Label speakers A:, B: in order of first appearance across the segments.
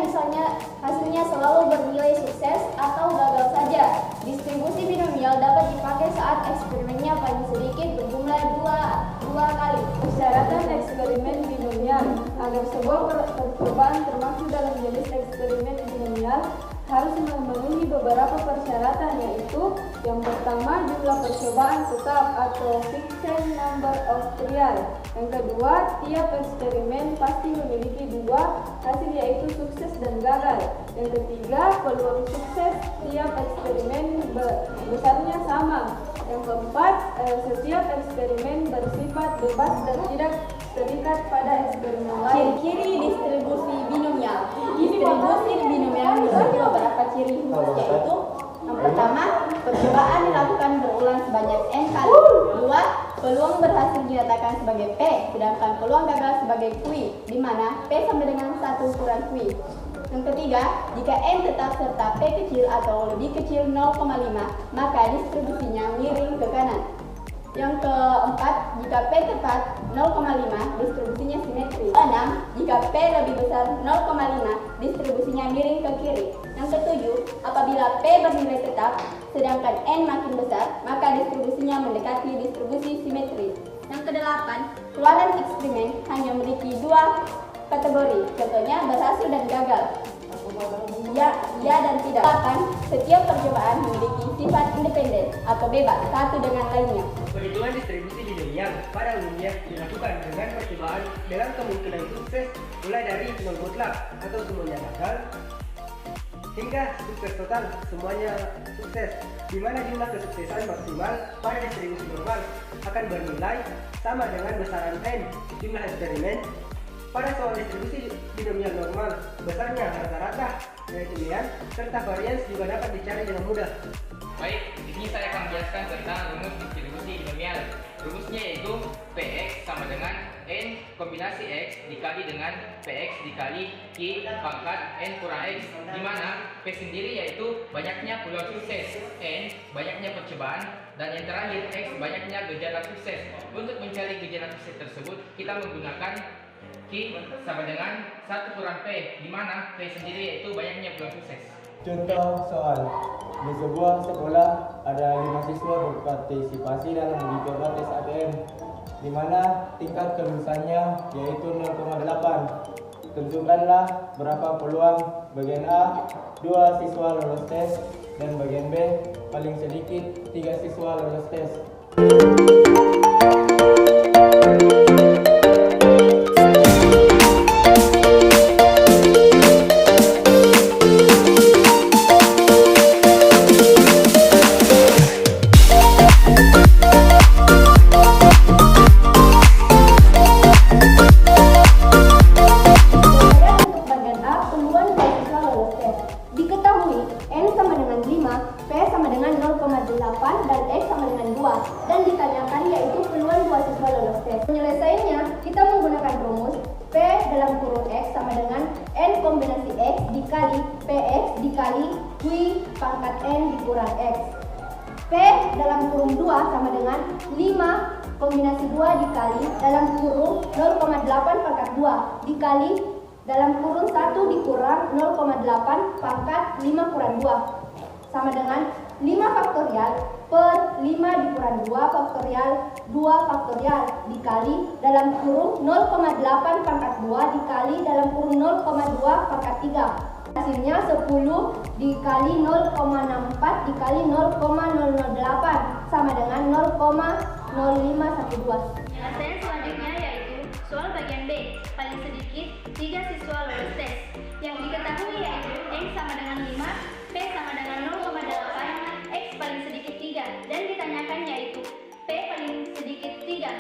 A: misalnya hasilnya selalu bernilai sukses atau gagal saja. Distribusi binomial dapat dipakai saat eksperimennya paling sedikit berjumlah dua kali.
B: Persyaratan eksperimen binomial. Agar sebuah percobaan termasuk dalam jenis eksperimen binomial harus memenuhi beberapa persyaratan, yaitu yang pertama, jumlah percobaan tetap atau fixed number of trial. Yang kedua, tiap eksperimen pasti memiliki dua hasil, yaitu sukses dan gagal. Yang ketiga, peluang sukses tiap eksperimen besarnya sama. Yang keempat, setiap eksperimen bersifat bebas dan tidak terikat pada eksperimen lain.
A: Ciri-ciri distribusi binomial. Distribusi binomial memiliki beberapa ciri khusus, yaitu yang pertama, percobaan dilakukan berulang sebanyak n kali. Dua, peluang berhasil dinyatakan sebagai P, sedangkan peluang gagal sebagai Q, di mana P sama dengan 1 kurang Q. Yang ketiga, jika n tetap serta P kecil atau lebih kecil 0,5, maka distribusinya miring ke kanan. Yang keempat, jika P tepat 0,5, distribusinya simetris. 6, jika P lebih besar 0,5, distribusinya miring ke kiri. Yang ketujuh, apabila P bernilai tetap, sedangkan N makin besar, maka distribusinya mendekati distribusi simetris. Yang kedelapan, keluaran eksperimen hanya memiliki dua kategori, contohnya berhasil dan gagal. Ya dan tidak. 8. Setiap percobaan memiliki sifat independen atau bebas satu dengan lainnya.
C: Perhitungan distribusi binomial pada umumnya dilakukan dengan percobaan dengan kemungkinan sukses mulai dari 0 mutlak atau semuanya gagal hingga sukses total semuanya sukses, di mana jumlah kesuksesan maksimal pada distribusi normal akan bernilai sama dengan besaran n jumlah eksperimen. Pada soal distribusi binomial normal, besarnya rata-rata yaitu mean serta varians juga dapat dicari dengan mudah.
D: Baik, di sini saya akan menjelaskan tentang rumus distribusi binomial. Rumusnya yaitu Px sama dengan n kombinasi x dikali dengan Px dikali Q pangkat n kurang x, di mana P sendiri yaitu banyaknya peluang sukses, n banyaknya percobaan, dan yang terakhir x banyaknya gejala sukses. Untuk mencari gejala sukses tersebut, kita menggunakan Q sama dengan 1 kurang P, di mana P sendiri yaitu banyaknya peluang sukses.
E: Contoh soal. Di sebuah sekolah ada 5 siswa berpartisipasi dalam uji coba tes ATM, di mana tingkat kelulusannya yaitu 0,8. Tentukanlah berapa peluang bagian A 2 siswa lolos tes dan bagian B paling sedikit 3 siswa lolos tes.
A: Dan X sama dengan 2, dan ditanyakan yaitu peluang 2 siswa lolos tes. Penyelesaiannya, kita menggunakan rumus P dalam kurung X sama dengan N kombinasi X dikali PX dikali Q pangkat N dikurang X. P dalam kurung 2 sama dengan 5 kombinasi 2 dikali dalam kurung 0,8 pangkat 2 dikali dalam kurung 1 dikurang 0,8 pangkat 5 kurang 2 sama dengan 5 faktorial per 5 dikurang 2 faktorial 2 faktorial dikali dalam kurung 0,8 pangkat 2 dikali dalam kurung 0,2 pangkat 3. Hasilnya 10 dikali 0,64 dikali 0,008 sama dengan 0,0512.
F: Penyelesaian selanjutnya yaitu soal bagian B, paling sedikit 3 siswa lolos tes. Yang diketahui yaitu N sama dengan 5, P sama dengan 0,8, X paling sedikit 3, dan ditanyakan yaitu P paling sedikit 3.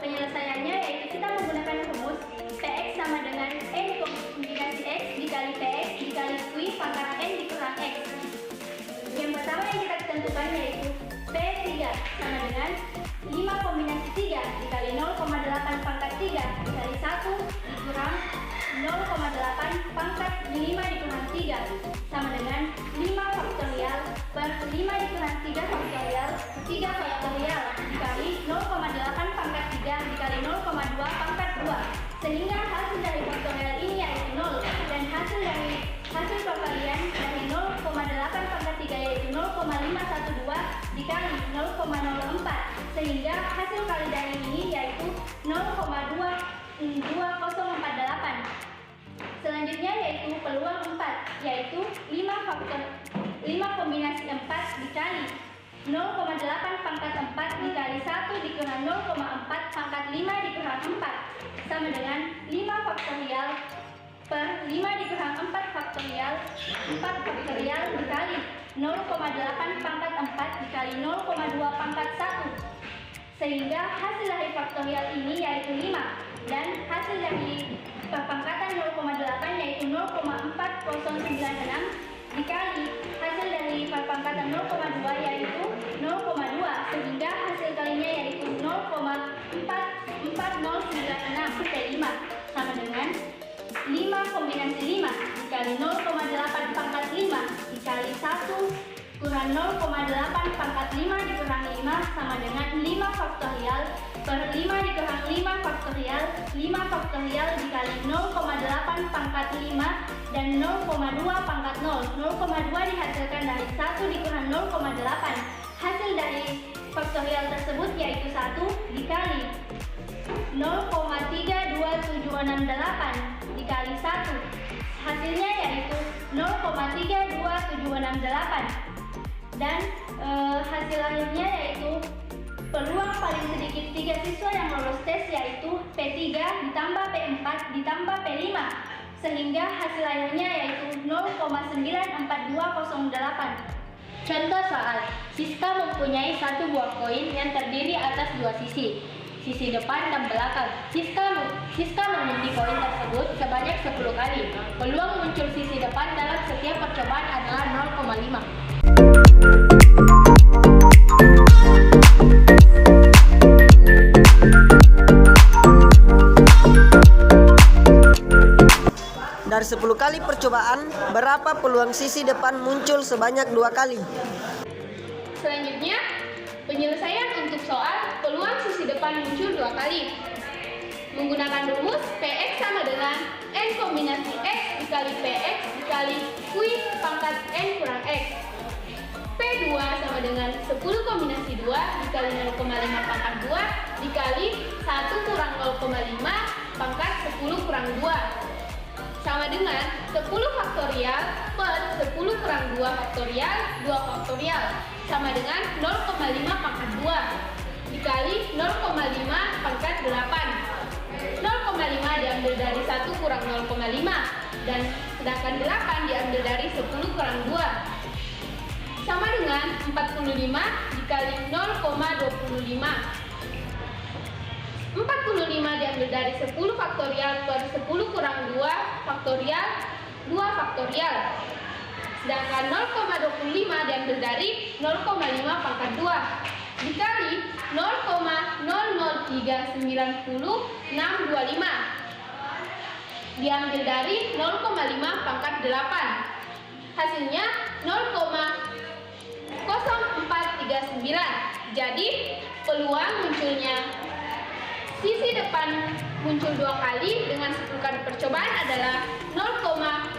F: Penyelesaiannya yaitu kita menggunakan rumus Px sama dengan N kombinasi X dikali Px dikali Q pangkat N dikurang X. Yang pertama yang kita tentukan yaitu P3 sama dengan 5 kombinasi 3 dikali 0,8 pangkat 3 dikali 1 dikurang 0,8 pangkat 5 dikurang 3 sama dengan 5 faktorial per 5 dikurang 3 faktorial 3 faktorial dikali 0,8 pangkat 3 dikali 0,2 pangkat 2, sehingga hasil dari faktorial ini yaitu 0 dan hasil dari 0,2048. Selanjutnya yaitu peluang 4, yaitu 5 kombinasi 4 dikali 0,8 pangkat 4 dikali 1 dikurang 0,4 pangkat 5 dikurang 4 sama dengan 5 faktorial per 5 dikurang 4 faktorial 4 faktorial dikali 0,8 pangkat 4 dikali 0,2 pangkat 1, sehingga hasil dari faktorial ini yaitu 5 dan hasil dari perpangkatan 0,8 yaitu 0,4096 dikali hasil dari perpangkatan 0,2 yaitu 0,2, sehingga hasil kalinya yaitu 0,44096 per 5 sama dengan 5 kombinasi 5 dikali 0,8 pangkat 5 dikali 1 kurang 0,8 pangkat 5 dikurang 5 sama dengan 5 faktorial per 5 dikurang 5 faktorial 5 faktorial dikali 0,8 pangkat 5 dan 0,2 pangkat 0. 0,2 dihasilkan dari 1 dikurang 0,8. Hasil dari faktorial tersebut yaitu 1 dikali 0,32768 dikali 1. Hasilnya yaitu 0,32768. Dan hasil akhirnya yaitu peluang paling sedikit 3 siswa yang lolos tes yaitu P3 ditambah P4 ditambah P5, sehingga hasil akhirnya yaitu 0,94208.
A: Contoh soal, Siska mempunyai satu buah koin yang terdiri atas dua sisi depan dan belakang. Siska mengundi koin tersebut sebanyak 10 kali. Peluang muncul sisi depan dalam setiap percobaan adalah 0,5.
G: Dari 10 kali percobaan, berapa peluang sisi depan muncul sebanyak 2 kali?
F: Selanjutnya, penyelesaian untuk soal peluang sisi depan muncul 2 kali. Menggunakan rumus Px sama dengan N kombinasi X dikali Px dikali Q pangkat N kurang X. P2 sama dengan 10 kombinasi 2 dikali 0,5 pangkat 2 dikali 1 kurang 0,5 pangkat 10 kurang 2. Sama dengan 10 faktorial per 10 kurang 2 faktorial 2 faktorial sama dengan 0,5 pangkat 2 dikali 0,5 pangkat 8. 0,5 diambil dari 1 kurang 0,5 dan sedangkan 8 diambil dari 10 kurang 2 sama dengan 45 dikali 0,25. 45 diambil dari 10 faktorial per 10 kurang 2 faktorial 2 faktorial. Sedangkan 0,25 diambil dari 0,5 pangkat 2 dikali 0,00390625 diambil dari 0,5 pangkat 8. Hasilnya 0,0439. Jadi peluang munculnya sisi depan muncul 2 kali dengan 10 kali percobaan adalah 0,0439.